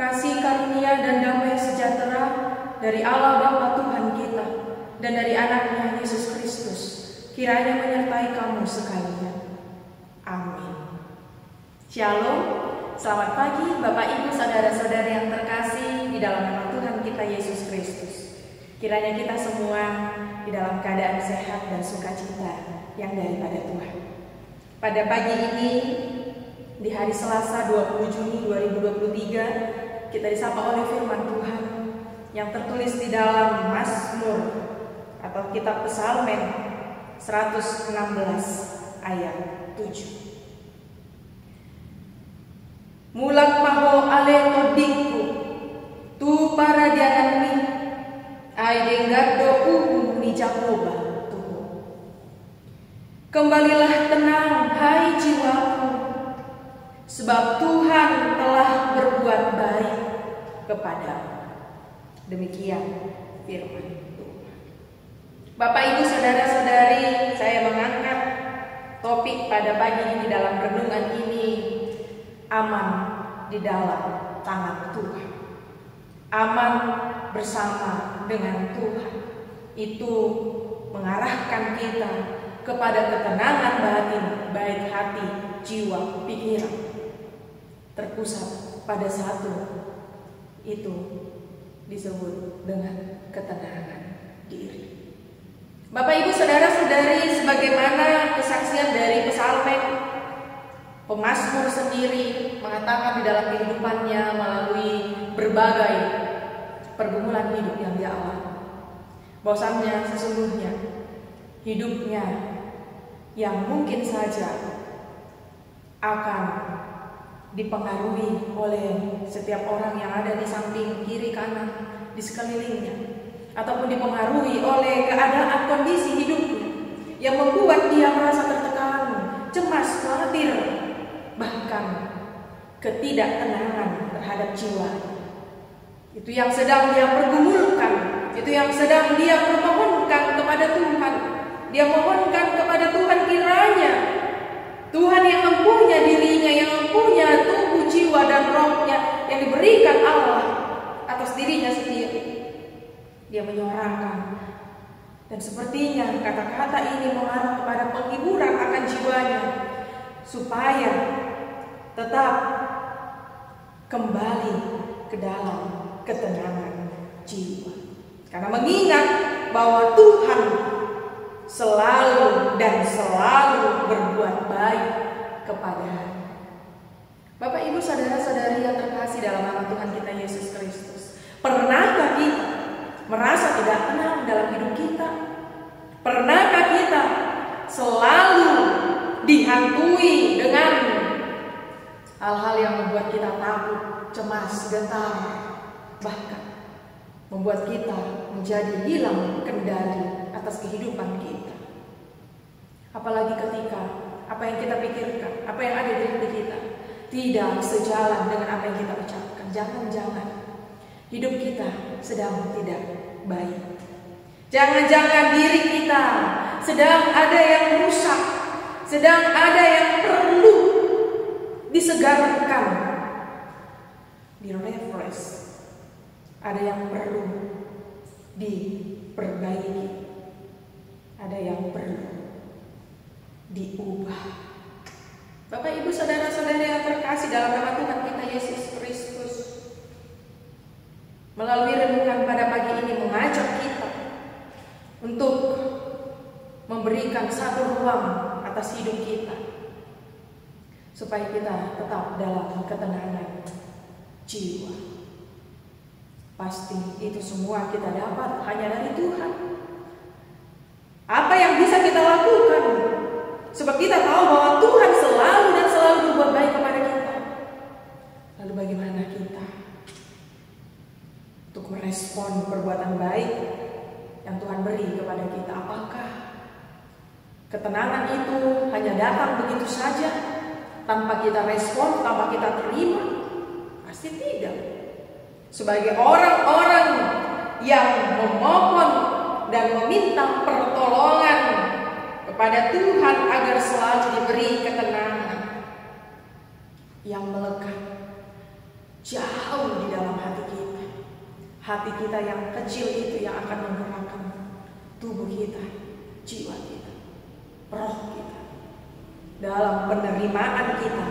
kasih karunia dan damai sejahtera dari Allah Bapa Tuhan kita dan dari anaknya Yesus Kristus kiranya menyertai kamu sekalian. Amin. Shalom, selamat pagi Bapak Ibu saudara-saudara yang terkasih di dalam nama Tuhan kita Yesus Kristus. Kiranya kita semua di dalam keadaan sehat dan sukacita yang daripada Tuhan. Pada pagi ini, di hari Selasa 20 Juni 2023, kita disapa oleh firman Tuhan yang tertulis di dalam Mazmur atau kitab Psalmen 116 ayat 7. Mulak maho ale todiku tu para jangan ai denggado ni Jakoba tuh. Kembalilah tenang hai jiwaku, sebab Tuhan telah berbuat baik kepadamu. Demikian firman Tuhan. Bapak Ibu saudara-saudari, saya mengangkat topik pada pagi ini dalam renungan ini, aman di dalam tangan Tuhan. Aman bersama dengan Tuhan. Itu mengarahkan kita kepada ketenangan batin, baik hati, jiwa, pikiran, terpusat pada satu. Itu disebut dengan ketenangan diri. Bapak Ibu saudara-saudari, sebagaimana kesaksian dari Psalmen, pemazmur sendiri mengatakan di dalam kehidupannya melalui berbagai pergumulan hidup yang dia alami, bahwasannya sesungguhnya hidupnya yang mungkin saja akan dipengaruhi oleh setiap orang yang ada di samping, kiri, kanan, di sekelilingnya, ataupun dipengaruhi oleh keadaan kondisi hidupnya yang membuat dia merasa tertekan, cemas, khawatir, bahkan ketidaktenangan terhadap jiwa. Itu yang sedang dia pergumulkan, itu yang sedang dia permohonkan kepada Tuhan. Dia mohonkan kepada Tuhan, kiranya Tuhan yang mempunyai dirinya, yang mempunyai tubuh, jiwa, dan rohnya yang diberikan Allah atas dirinya sendiri, dia menyorakan. Dan sepertinya kata-kata ini mengarah kepada penghiburan akan jiwanya, supaya tetap kembali ke dalam ketenangan jiwa. Karena mengingat bahwa Tuhan selalu dan selalu berbuat baik kepadanya. Bapak Ibu saudara-saudari yang terkasih dalam nama Tuhan kita Yesus Kristus, pernahkah kita merasa tidak tenang dalam hidup kita? Pernahkah kita selalu dihantui dengan hal-hal yang membuat kita takut, cemas, gentar, bahkan membuat kita menjadi hilang kendali atas kehidupan kita? Apalagi ketika apa yang kita pikirkan, apa yang ada di hati kita tidak sejalan dengan apa yang kita ucapkan. Jangan-jangan hidup kita sedang tidak baik. Jangan-jangan diri kita sedang ada yang rusak, sedang ada yang perlu disegarkan, direfresh. Ada yang perlu diperbaiki, ada yang perlu diubah. Bapak Ibu saudara-saudari yang terkasih dalam nama Tuhan kita Yesus Kristus, melalui renungan pada pagi ini mengajak kita untuk memberikan satu ruang atas hidup kita, supaya kita tetap dalam ketenangan jiwa. Pasti itu semua kita dapat hanya dari Tuhan. Apa yang bisa kita lakukan? Sebab kita tahu bahwa Tuhan selalu dan selalu berbuat baik kepada kita. Lalu bagaimana kita untuk merespon perbuatan baik yang Tuhan beri kepada kita? Apakah ketenangan itu hanya datang begitu saja tanpa kita respon, tanpa kita terima? Pasti tidak. Sebagai orang-orang yang memohon dan meminta pertolongan kepada Tuhan agar selalu diberi ketenangan yang melekat jauh selalu di dalam hati kita. Hati kita yang kecil itu yang akan menggerakkan tubuh kita, jiwa kita, roh kita. Dalam penerimaan kita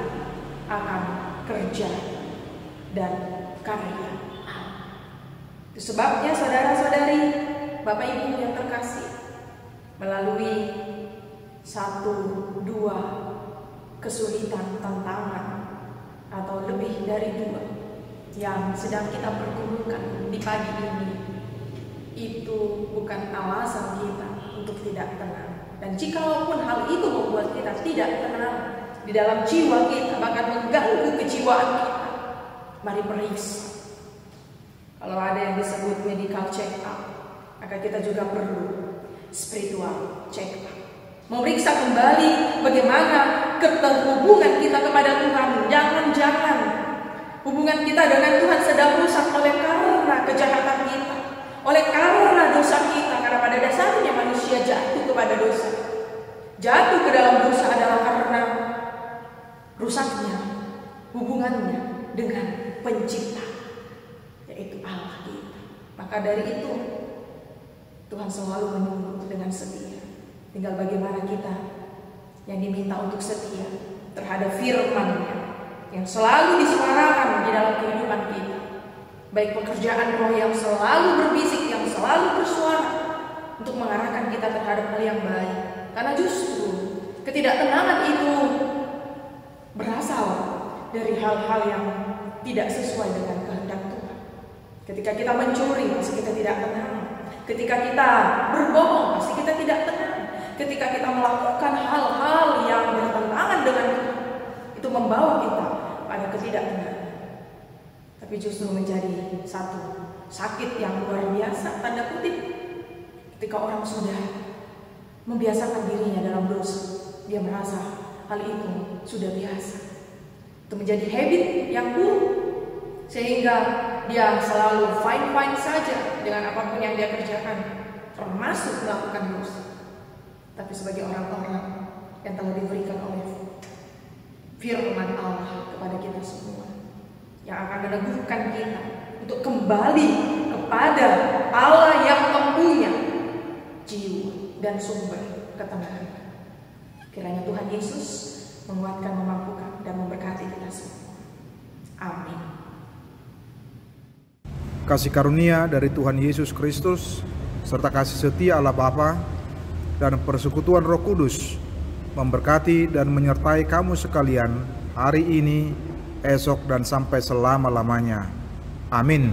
akan kerja dan karya Allah. Itu sebabnya saudara-saudari, Bapak Ibu yang terkasih, melalui 1-2 kesulitan, tantangan, atau lebih dari 2 yang sedang kita pergumukan di pagi ini, itu bukan alasan kita untuk tidak tenang. Dan jikalaupun hal itu membuat kita tidak tenang di dalam jiwa kita, bahkan mengganggu kejiwaan kita, mari periksa. Kalau ada yang disebut medical check up, maka kita juga perlu spiritual check up. Memeriksa kembali bagaimana keterhubungan kita kepada Tuhan. Jangan-jangan hubungan kita dengan Tuhan sedang rusak oleh karena kejahatan kita, oleh karena dosa kita. Karena pada dasarnya manusia jatuh kepada dosa. Jatuh ke dalam dosa adalah karena rusaknya hubungannya dengan Pencipta, yaitu Allah kita. Maka dari itu Tuhan selalu menunggu dengan setia. Tinggal bagaimana kita yang diminta untuk setia terhadap firman-Nya yang selalu disuarakan di dalam kehidupan kita. Baik pekerjaan roh yang selalu berbisik, yang selalu bersuara untuk mengarahkan kita terhadap hal yang baik. Karena justru ketidaktenangan itu berasal dari hal-hal yang tidak sesuai dengan kehendak Tuhan. Ketika kita mencuri, pasti kita tidak tenang. Ketika kita berbohong, pasti kita tidak tenang. Ketika kita melakukan hal-hal yang bertentangan dengan Tuhan, itu membawa kita pada ketidaktenangan. Tapi justru menjadi satu sakit yang luar biasa, tanda kutip, ketika orang sudah membiasakan dirinya dalam dosa, dia merasa hal itu sudah biasa. Itu menjadi habit yang buruk, sehingga dia selalu fine-fine saja dengan apapun yang dia kerjakan, termasuk melakukan dosa. Tapi sebagai orang-orang yang telah diberikan oleh firman Allah kepada kita semua, yang akan meneguhkan kita untuk kembali kepada Allah yang mempunyai jiwa dan sumber ketenangan. Kiranya Tuhan Yesus menguatkan, memampukan, dan memberkati kita semua. Amin. Kasih karunia dari Tuhan Yesus Kristus serta kasih setia Allah Bapa dan persekutuan Roh Kudus memberkati dan menyertai kamu sekalian hari ini, esok, dan sampai selama-lamanya. Amin.